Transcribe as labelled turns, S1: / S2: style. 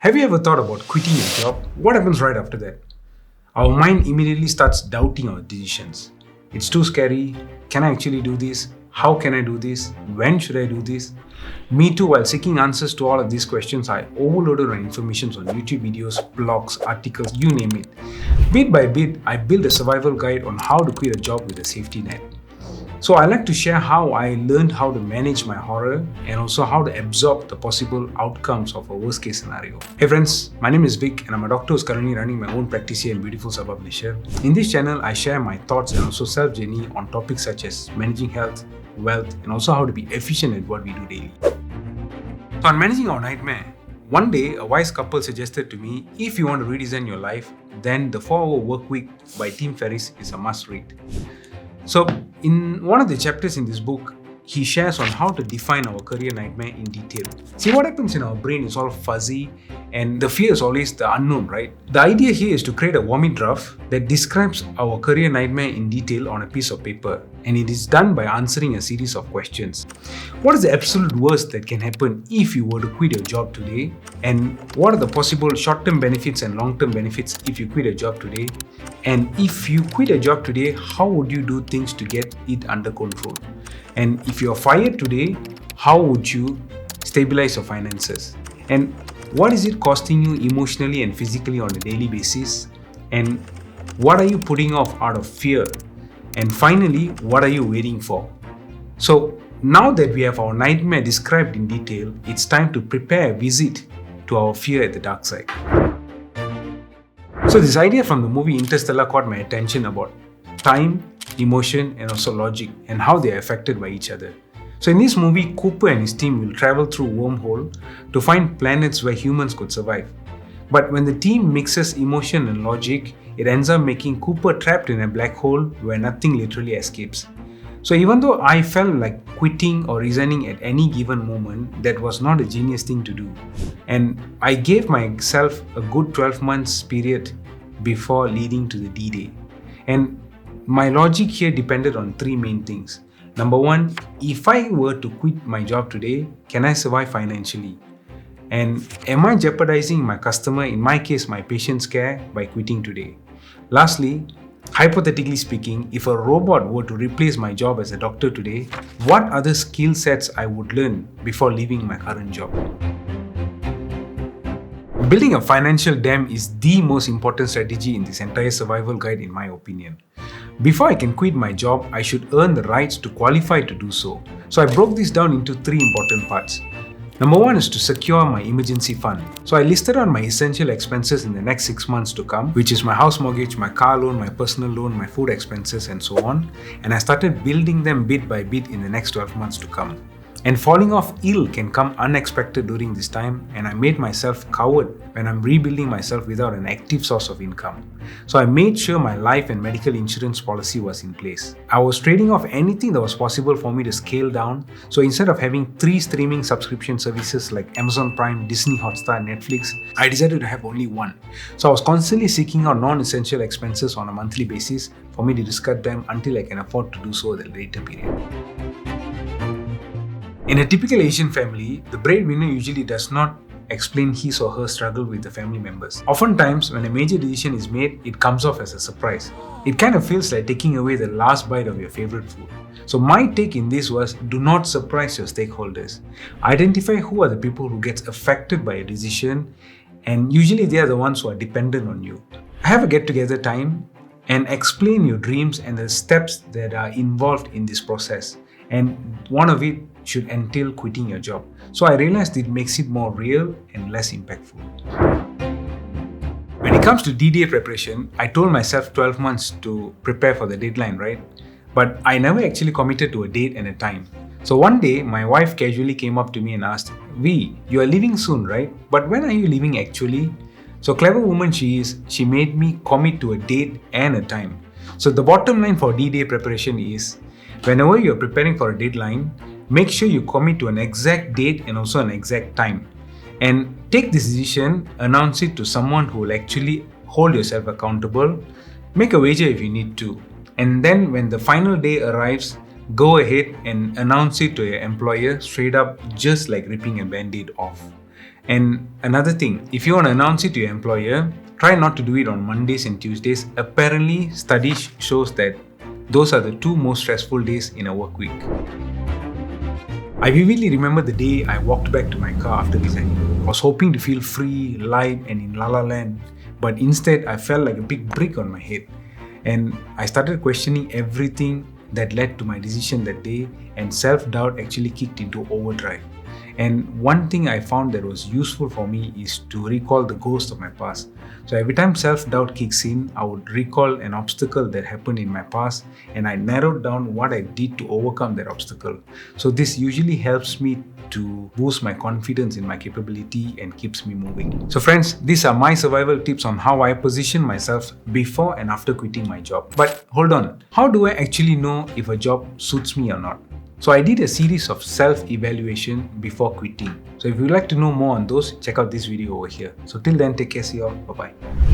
S1: Have you ever thought about quitting your job? What happens right after that? Our mind immediately starts doubting our decisions. It's too scary. Can I actually do this? How can I do this? When should I do this? Me too, while seeking answers to all of these questions, I overloaded my information on YouTube videos, blogs, articles, you name it. Bit by bit, I built a survival guide on how to quit a job with a safety net. So I like to share how I learned how to manage my horror and also how to absorb the possible outcomes of a worst case scenario. Hey friends, my name is Vik and I'm a doctor who's currently running my own practice here in beautiful Sabah, Malaysia. In this channel, I share my thoughts and also self-journey on topics such as managing health, wealth, and also how to be efficient at what we do daily. So on managing our nightmare, one day a wise couple suggested to me, if you want to redesign your life, then the 4-Hour Workweek by Tim Ferriss is a must read. So, in one of the chapters in this book, he shares on how to define our career nightmare in detail. See, what happens in our brain is all fuzzy and the fear is always the unknown, right? The idea here is to create a vomit draft that describes our career nightmare in detail on a piece of paper, and it is done by answering a series of questions. What is the absolute worst that can happen if you were to quit your job today? And what are the possible short-term benefits and long-term benefits if you quit a job today? And if you quit a job today, how would you do things to get it under control? And if you're fired today, how would you stabilize your finances? And what is it costing you emotionally and physically on a daily basis? And what are you putting off out of fear? And finally, what are you waiting for? So now that we have our nightmare described in detail, it's time to prepare a visit to our fear at the dark side. So this idea from the movie Interstellar caught my attention about time, emotion, and also logic and how they are affected by each other. So in this movie, Cooper and his team will travel through wormhole to find planets where humans could survive. But when the team mixes emotion and logic, it ends up making Cooper trapped in a black hole where nothing literally escapes. So even though I felt like quitting or resigning at any given moment, that was not a genius thing to do. And I gave myself a good 12 months period before leading to the D-Day. And my logic here depended on three main things. Number one, if I were to quit my job today, can I survive financially? And am I jeopardizing my customer, in my case my patient's care, by quitting today? Lastly, hypothetically speaking, if a robot were to replace my job as a doctor today, what other skill sets I would learn before leaving my current job? Building a financial dam is the most important strategy in this entire survival guide, in my opinion. Before I can quit my job, I should earn the rights to qualify to do so. So I broke this down into three important parts. Number one is to secure my emergency fund. So I listed out my essential expenses in the next 6 months to come, which is my house mortgage, my car loan, my personal loan, my food expenses, and so on. And I started building them bit by bit in the next 12 months to come. And falling off ill can come unexpected during this time, and I made myself covered when I'm rebuilding myself without an active source of income. So I made sure my life and medical insurance policy was in place. I was trading off anything that was possible for me to scale down. So instead of having 3 streaming subscription services like Amazon Prime, Disney Hotstar, Netflix, I decided to have only one. So I was constantly seeking out non-essential expenses on a monthly basis for me to discard them until I can afford to do so at a later period. In a typical Asian family, the breadwinner usually does not explain his or her struggle with the family members. Oftentimes, when a major decision is made, it comes off as a surprise. It kind of feels like taking away the last bite of your favorite food. So my take in this was, do not surprise your stakeholders. Identify who are the people who get affected by a decision, and usually they are the ones who are dependent on you. Have a get-together time and explain your dreams and the steps that are involved in this process. And one of it should entail quitting your job. So I realized it makes it more real and less impactful. When it comes to D-Day preparation, I told myself 12 months to prepare for the deadline, right? But I never actually committed to a date and a time. So one day, my wife casually came up to me and asked, "V, you are leaving soon, right? But when are you leaving actually?" So clever woman she is, she made me commit to a date and a time. So the bottom line for D-Day preparation is, whenever you're preparing for a deadline, make sure you commit to an exact date and also an exact time. And take this decision, announce it to someone who will actually hold yourself accountable, make a wager if you need to. And then when the final day arrives, go ahead and announce it to your employer straight up, just like ripping a band-aid off. And another thing, if you want to announce it to your employer, try not to do it on Mondays and Tuesdays. Apparently, studies shows that those are the two most stressful days in a work week. I vividly remember the day I walked back to my car after resigning. I was hoping to feel free, light, and in la la land, but instead I felt like a big brick on my head. And I started questioning everything that led to my decision that day, and self-doubt actually kicked into overdrive. And one thing I found that was useful for me is to recall the ghost of my past. So every time self-doubt kicks in, I would recall an obstacle that happened in my past, and I narrowed down what I did to overcome that obstacle. So this usually helps me to boost my confidence in my capability and keeps me moving. So friends, these are my survival tips on how I position myself before and after quitting my job. But hold on, how do I actually know if a job suits me or not? So I did a series of self-evaluation before quitting. So if you'd like to know more on those, check out this video over here. So till then, take care, see you all, bye-bye.